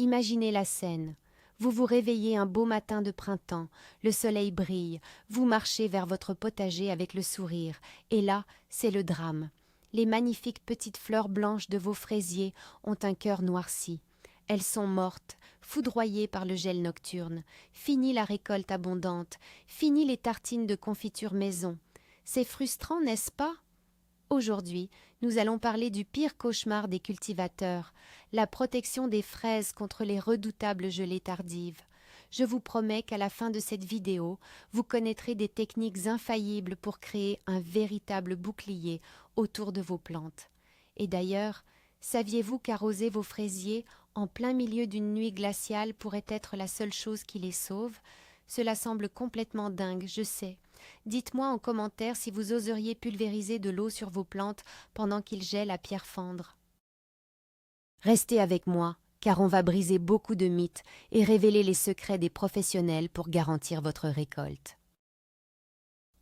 Imaginez la scène. Vous vous réveillez un beau matin de printemps, le soleil brille, vous marchez vers votre potager avec le sourire, et là, c'est le drame. Les magnifiques petites fleurs blanches de vos fraisiers ont un cœur noirci. Elles sont mortes, foudroyées par le gel nocturne. Fini la récolte abondante, fini les tartines de confiture maison. C'est frustrant, n'est-ce pas? Aujourd'hui, nous allons parler du pire cauchemar des cultivateurs, la protection des fraises contre les redoutables gelées tardives. Je vous promets qu'à la fin de cette vidéo, vous connaîtrez des techniques infaillibles pour créer un véritable bouclier autour de vos plantes. Et d'ailleurs, saviez-vous qu'arroser vos fraisiers en plein milieu d'une nuit glaciale pourrait être la seule chose qui les sauve? Cela semble complètement dingue, je sais. Dites-moi en commentaire si vous oseriez pulvériser de l'eau sur vos plantes pendant qu'il gèle à pierre fendre. Restez avec moi, car on va briser beaucoup de mythes et révéler les secrets des professionnels pour garantir votre récolte.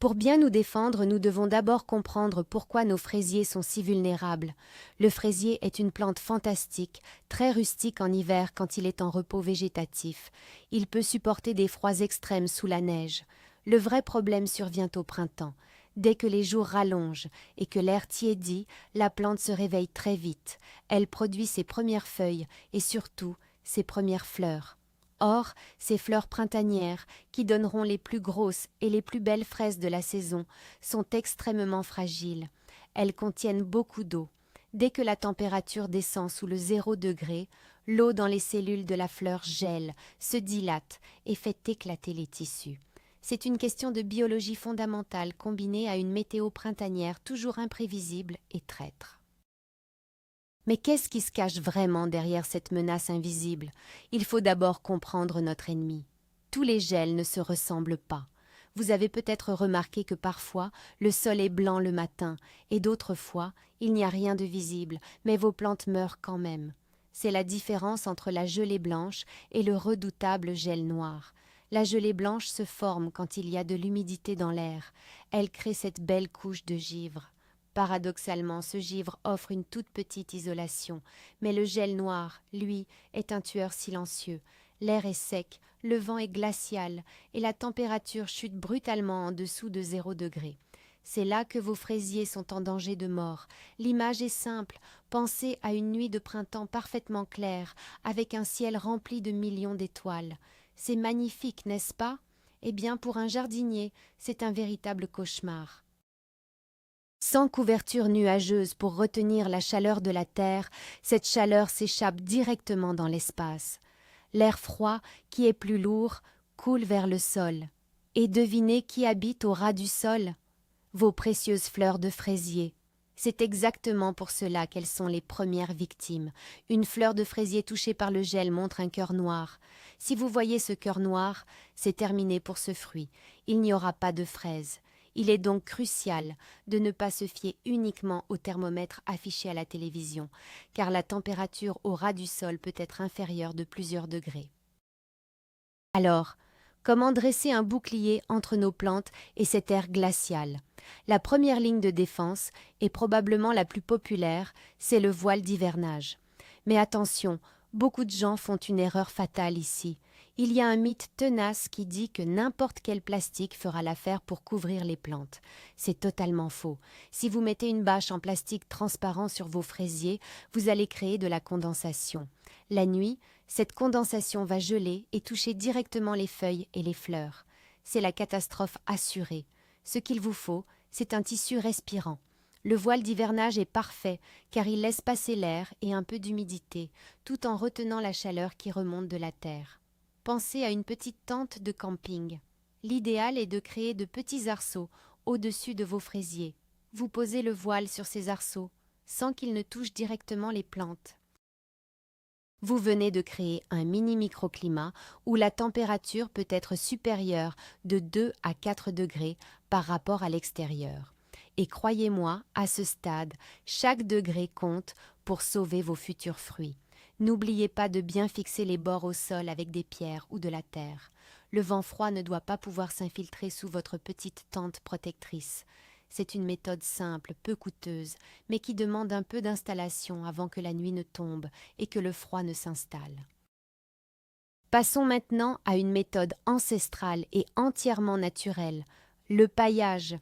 Pour bien nous défendre, nous devons d'abord comprendre pourquoi nos fraisiers sont si vulnérables. Le fraisier est une plante fantastique, très rustique en hiver quand il est en repos végétatif. Il peut supporter des froids extrêmes sous la neige. Le vrai problème survient au printemps. Dès que les jours rallongent et que l'air tiédit, la plante se réveille très vite. Elle produit ses premières feuilles et surtout ses premières fleurs. Or, ces fleurs printanières, qui donneront les plus grosses et les plus belles fraises de la saison, sont extrêmement fragiles. Elles contiennent beaucoup d'eau. Dès que la température descend sous le 0 degré, l'eau dans les cellules de la fleur gèle, se dilate et fait éclater les tissus. C'est une question de biologie fondamentale combinée à une météo printanière toujours imprévisible et traître. Mais qu'est-ce qui se cache vraiment derrière cette menace invisible? Il faut d'abord comprendre notre ennemi. Tous les gels ne se ressemblent pas. Vous avez peut-être remarqué que parfois, le sol est blanc le matin, et d'autres fois, il n'y a rien de visible, mais vos plantes meurent quand même. C'est la différence entre la gelée blanche et le redoutable gel noir. La gelée blanche se forme quand il y a de l'humidité dans l'air. Elle crée cette belle couche de givre. Paradoxalement, ce givre offre une toute petite isolation, mais le gel noir, lui, est un tueur silencieux. L'air est sec, le vent est glacial, et la température chute brutalement en dessous de 0 degré. C'est là que vos fraisiers sont en danger de mort. L'image est simple, pensez à une nuit de printemps parfaitement claire, avec un ciel rempli de millions d'étoiles. C'est magnifique, n'est-ce pas? Eh bien, pour un jardinier, c'est un véritable cauchemar. Sans couverture nuageuse pour retenir la chaleur de la terre, cette chaleur s'échappe directement dans l'espace. L'air froid, qui est plus lourd, coule vers le sol. Et devinez qui habite au ras du sol? Vos précieuses fleurs de fraisier. C'est exactement pour cela qu'elles sont les premières victimes. Une fleur de fraisier touchée par le gel montre un cœur noir. Si vous voyez ce cœur noir, c'est terminé pour ce fruit. Il n'y aura pas de fraises. Il est donc crucial de ne pas se fier uniquement au thermomètre affiché à la télévision, car la température au ras du sol peut être inférieure de plusieurs degrés. Alors, comment dresser un bouclier entre nos plantes et cet air glacial? La première ligne de défense, et probablement la plus populaire, c'est le voile d'hivernage. Mais attention, beaucoup de gens font une erreur fatale ici. Il y a un mythe tenace qui dit que n'importe quel plastique fera l'affaire pour couvrir les plantes. C'est totalement faux. Si vous mettez une bâche en plastique transparent sur vos fraisiers, vous allez créer de la condensation. La nuit, cette condensation va geler et toucher directement les feuilles et les fleurs. C'est la catastrophe assurée. Ce qu'il vous faut, c'est un tissu respirant. Le voile d'hivernage est parfait car il laisse passer l'air et un peu d'humidité, tout en retenant la chaleur qui remonte de la terre. Pensez à une petite tente de camping. L'idéal est de créer de petits arceaux au-dessus de vos fraisiers. Vous posez le voile sur ces arceaux, sans qu'ils ne touchent directement les plantes. Vous venez de créer un mini microclimat où la température peut être supérieure de 2 à 4 degrés par rapport à l'extérieur. Et croyez-moi, à ce stade, chaque degré compte pour sauver vos futurs fruits. N'oubliez pas de bien fixer les bords au sol avec des pierres ou de la terre. Le vent froid ne doit pas pouvoir s'infiltrer sous votre petite tente protectrice. C'est une méthode simple, peu coûteuse, mais qui demande un peu d'installation avant que la nuit ne tombe et que le froid ne s'installe. Passons maintenant à une méthode ancestrale et entièrement naturelle, le paillage.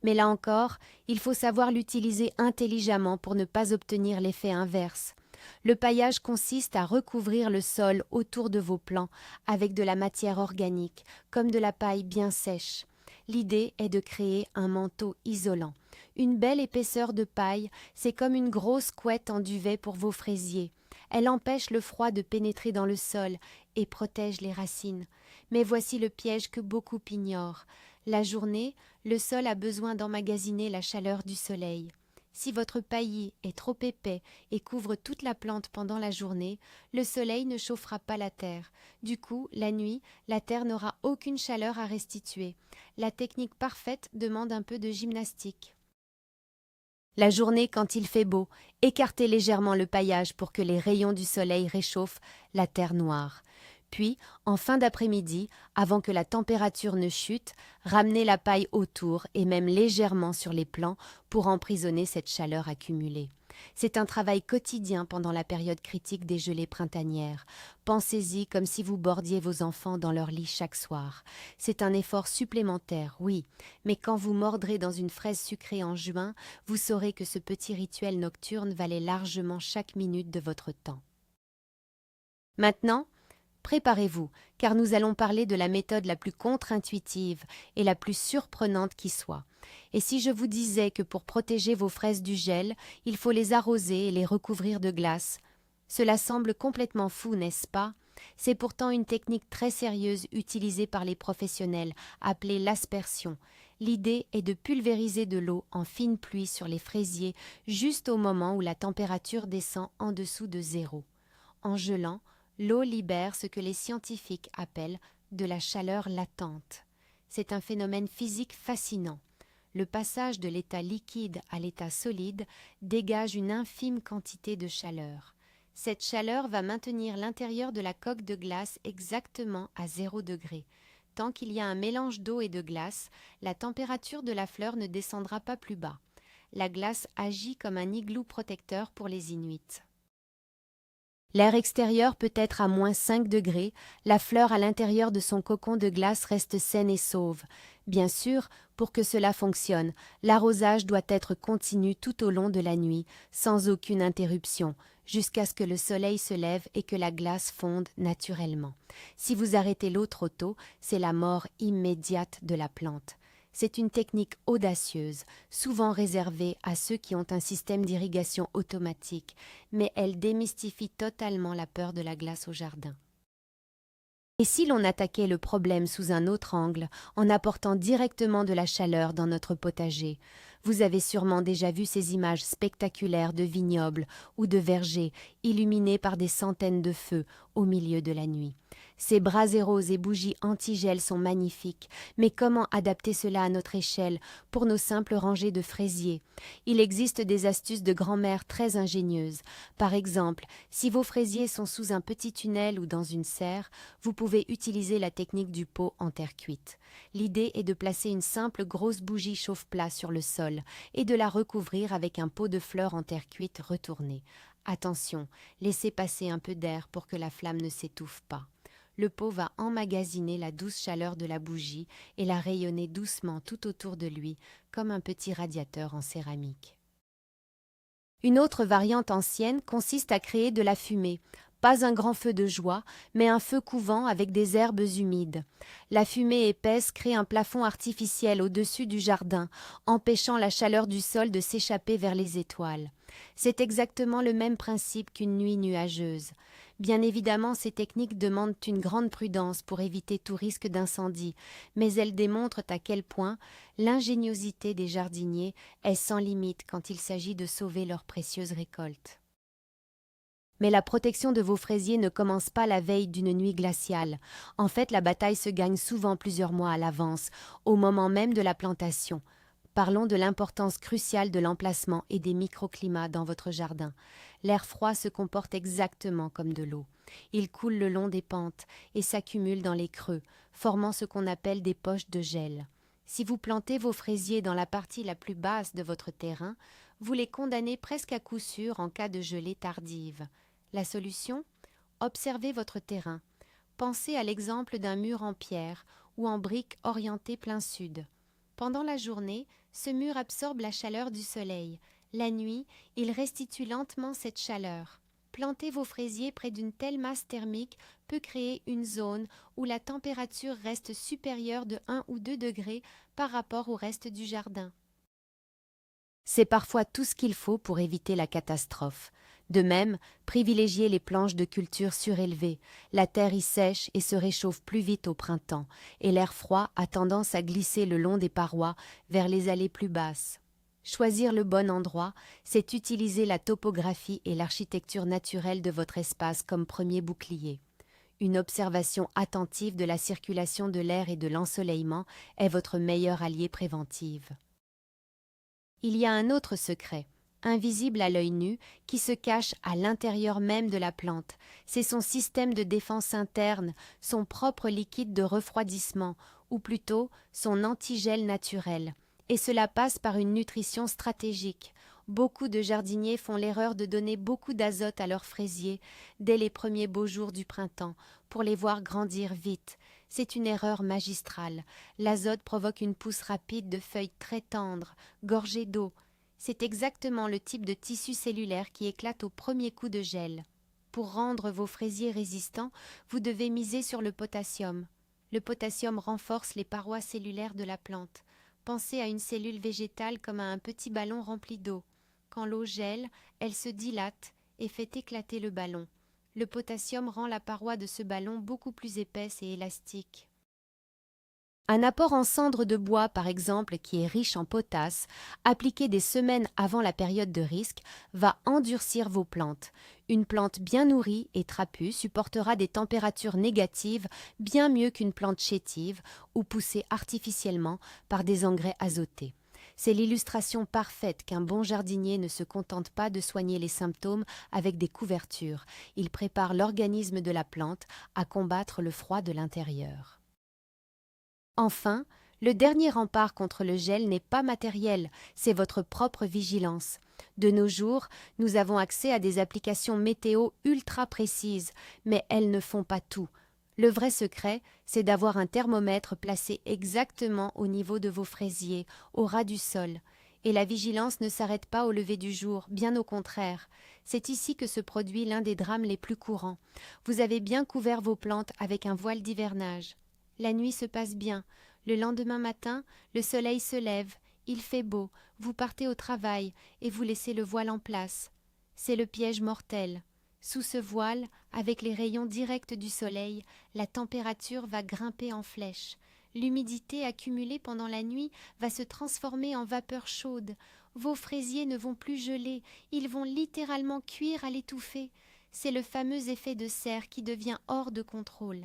Mais là encore, il faut savoir l'utiliser intelligemment pour ne pas obtenir l'effet inverse. Le paillage consiste à recouvrir le sol autour de vos plants avec de la matière organique, comme de la paille bien sèche. L'idée est de créer un manteau isolant. Une belle épaisseur de paille, c'est comme une grosse couette en duvet pour vos fraisiers. Elle empêche le froid de pénétrer dans le sol et protège les racines. Mais voici le piège que beaucoup ignorent. La journée, le sol a besoin d'emmagasiner la chaleur du soleil. Si votre paillis est trop épais et couvre toute la plante pendant la journée, le soleil ne chauffera pas la terre. Du coup, la nuit, la terre n'aura aucune chaleur à restituer. La technique parfaite demande un peu de gymnastique. La journée, quand il fait beau, écartez légèrement le paillage pour que les rayons du soleil réchauffent la terre noire. Puis, en fin d'après-midi, avant que la température ne chute, ramenez la paille autour et même légèrement sur les plants pour emprisonner cette chaleur accumulée. C'est un travail quotidien pendant la période critique des gelées printanières. Pensez-y comme si vous bordiez vos enfants dans leur lit chaque soir. C'est un effort supplémentaire, oui, mais quand vous mordrez dans une fraise sucrée en juin, vous saurez que ce petit rituel nocturne valait largement chaque minute de votre temps. Maintenant, préparez-vous, car nous allons parler de la méthode la plus contre-intuitive et la plus surprenante qui soit. Et si je vous disais que pour protéger vos fraises du gel, il faut les arroser et les recouvrir de glace? Cela semble complètement fou, n'est-ce pas? C'est pourtant une technique très sérieuse utilisée par les professionnels, appelée l'aspersion. L'idée est de pulvériser de l'eau en fine pluie sur les fraisiers juste au moment où la température descend en dessous de 0. En gelant, l'eau libère ce que les scientifiques appellent de la chaleur latente. C'est un phénomène physique fascinant. Le passage de l'état liquide à l'état solide dégage une infime quantité de chaleur. Cette chaleur va maintenir l'intérieur de la coque de glace exactement à 0 degré. Tant qu'il y a un mélange d'eau et de glace, la température de la fleur ne descendra pas plus bas. La glace agit comme un igloo protecteur pour les Inuits. L'air extérieur peut être à moins 5 degrés, la fleur à l'intérieur de son cocon de glace reste saine et sauve. Bien sûr, pour que cela fonctionne, l'arrosage doit être continu tout au long de la nuit, sans aucune interruption, jusqu'à ce que le soleil se lève et que la glace fonde naturellement. Si vous arrêtez l'eau trop tôt, c'est la mort immédiate de la plante. C'est une technique audacieuse, souvent réservée à ceux qui ont un système d'irrigation automatique, mais elle démystifie totalement la peur de la glace au jardin. Et si l'on attaquait le problème sous un autre angle, en apportant directement de la chaleur dans notre potager? Vous avez sûrement déjà vu ces images spectaculaires de vignobles ou de vergers illuminés par des centaines de feux au milieu de la nuit. Ces braseros et bougies anti-gel sont magnifiques, mais comment adapter cela à notre échelle pour nos simples rangées de fraisiers? Il existe des astuces de grand-mère très ingénieuses. Par exemple, si vos fraisiers sont sous un petit tunnel ou dans une serre, vous pouvez utiliser la technique du pot en terre cuite. L'idée est de placer une simple grosse bougie chauffe-plat sur le sol et de la recouvrir avec un pot de fleurs en terre cuite retourné. Attention, laissez passer un peu d'air pour que la flamme ne s'étouffe pas. Le pot va emmagasiner la douce chaleur de la bougie et la rayonner doucement tout autour de lui, comme un petit radiateur en céramique. Une autre variante ancienne consiste à créer de la fumée. Pas un grand feu de joie, mais un feu couvant avec des herbes humides. La fumée épaisse crée un plafond artificiel au-dessus du jardin, empêchant la chaleur du sol de s'échapper vers les étoiles. C'est exactement le même principe qu'une nuit nuageuse. Bien évidemment, ces techniques demandent une grande prudence pour éviter tout risque d'incendie, mais elles démontrent à quel point l'ingéniosité des jardiniers est sans limite quand il s'agit de sauver leurs précieuses récoltes. Mais la protection de vos fraisiers ne commence pas la veille d'une nuit glaciale. En fait, la bataille se gagne souvent plusieurs mois à l'avance, au moment même de la plantation. Parlons de l'importance cruciale de l'emplacement et des microclimats dans votre jardin. L'air froid se comporte exactement comme de l'eau. Il coule le long des pentes et s'accumule dans les creux, formant ce qu'on appelle des poches de gel. Si vous plantez vos fraisiers dans la partie la plus basse de votre terrain, vous les condamnez presque à coup sûr en cas de gelée tardive. La solution? Observez votre terrain. Pensez à l'exemple d'un mur en pierre ou en briques orienté plein sud. Pendant la journée, ce mur absorbe la chaleur du soleil. La nuit, il restitue lentement cette chaleur. Planter vos fraisiers près d'une telle masse thermique peut créer une zone où la température reste supérieure de 1 ou 2 degrés par rapport au reste du jardin. C'est parfois tout ce qu'il faut pour éviter la catastrophe. De même, privilégiez les planches de culture surélevées. La terre y sèche et se réchauffe plus vite au printemps, et l'air froid a tendance à glisser le long des parois vers les allées plus basses. Choisir le bon endroit, c'est utiliser la topographie et l'architecture naturelle de votre espace comme premier bouclier. Une observation attentive de la circulation de l'air et de l'ensoleillement est votre meilleur allié préventif. Il y a un autre secret, invisible à l'œil nu, qui se cache à l'intérieur même de la plante. C'est son système de défense interne, son propre liquide de refroidissement, ou plutôt son antigel naturel. Et cela passe par une nutrition stratégique. Beaucoup de jardiniers font l'erreur de donner beaucoup d'azote à leurs fraisiers dès les premiers beaux jours du printemps, pour les voir grandir vite. C'est une erreur magistrale. L'azote provoque une pousse rapide de feuilles très tendres, gorgées d'eau. C'est exactement le type de tissu cellulaire qui éclate au premier coup de gel. Pour rendre vos fraisiers résistants, vous devez miser sur le potassium. Le potassium renforce les parois cellulaires de la plante. Pensez à une cellule végétale comme à un petit ballon rempli d'eau. Quand l'eau gèle, elle se dilate et fait éclater le ballon. Le potassium rend la paroi de ce ballon beaucoup plus épaisse et élastique. Un apport en cendre de bois, par exemple, qui est riche en potasse, appliqué des semaines avant la période de risque, va endurcir vos plantes. Une plante bien nourrie et trapue supportera des températures négatives bien mieux qu'une plante chétive ou poussée artificiellement par des engrais azotés. C'est l'illustration parfaite qu'un bon jardinier ne se contente pas de soigner les symptômes avec des couvertures. Il prépare l'organisme de la plante à combattre le froid de l'intérieur. Enfin, le dernier rempart contre le gel n'est pas matériel, c'est votre propre vigilance. De nos jours, nous avons accès à des applications météo ultra précises, mais elles ne font pas tout. Le vrai secret, c'est d'avoir un thermomètre placé exactement au niveau de vos fraisiers, au ras du sol. Et la vigilance ne s'arrête pas au lever du jour, bien au contraire. C'est ici que se produit l'un des drames les plus courants. Vous avez bien couvert vos plantes avec un voile d'hivernage. La nuit se passe bien. Le lendemain matin, le soleil se lève, il fait beau, vous partez au travail et vous laissez le voile en place. C'est le piège mortel. Sous ce voile, avec les rayons directs du soleil, la température va grimper en flèche. L'humidité accumulée pendant la nuit va se transformer en vapeur chaude. Vos fraisiers ne vont plus geler, ils vont littéralement cuire à l'étouffer. C'est le fameux effet de serre qui devient hors de contrôle.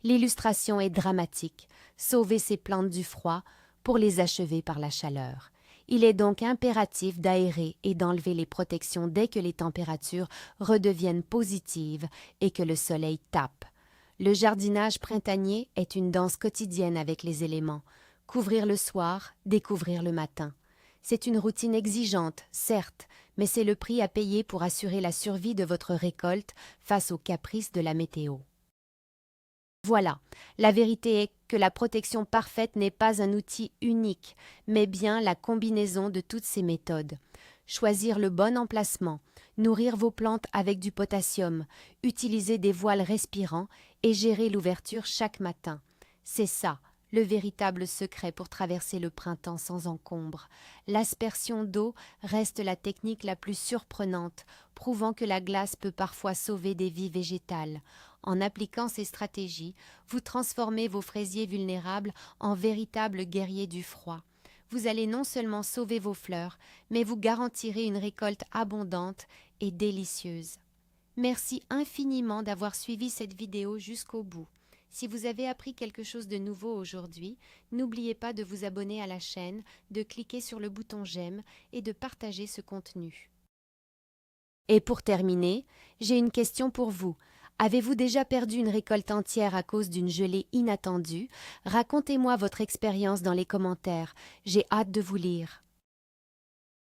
L'illustration est dramatique. Sauvez ces plantes du froid pour les achever par la chaleur. Il est donc impératif d'aérer et d'enlever les protections dès que les températures redeviennent positives et que le soleil tape. Le jardinage printanier est une danse quotidienne avec les éléments. Couvrir le soir, découvrir le matin. C'est une routine exigeante, certes, mais c'est le prix à payer pour assurer la survie de votre récolte face aux caprices de la météo. Voilà, la vérité est que la protection parfaite n'est pas un outil unique, mais bien la combinaison de toutes ces méthodes. Choisir le bon emplacement, nourrir vos plantes avec du potassium, utiliser des voiles respirants et gérer l'ouverture chaque matin. C'est ça, le véritable secret pour traverser le printemps sans encombre. L'aspersion d'eau reste la technique la plus surprenante, prouvant que la glace peut parfois sauver des vies végétales. En appliquant ces stratégies, vous transformez vos fraisiers vulnérables en véritables guerriers du froid. Vous allez non seulement sauver vos fleurs, mais vous garantirez une récolte abondante et délicieuse. Merci infiniment d'avoir suivi cette vidéo jusqu'au bout. Si vous avez appris quelque chose de nouveau aujourd'hui, n'oubliez pas de vous abonner à la chaîne, de cliquer sur le bouton j'aime et de partager ce contenu. Et pour terminer, j'ai une question pour vous. Avez-vous déjà perdu une récolte entière à cause d'une gelée inattendue? Racontez-moi votre expérience dans les commentaires. J'ai hâte de vous lire.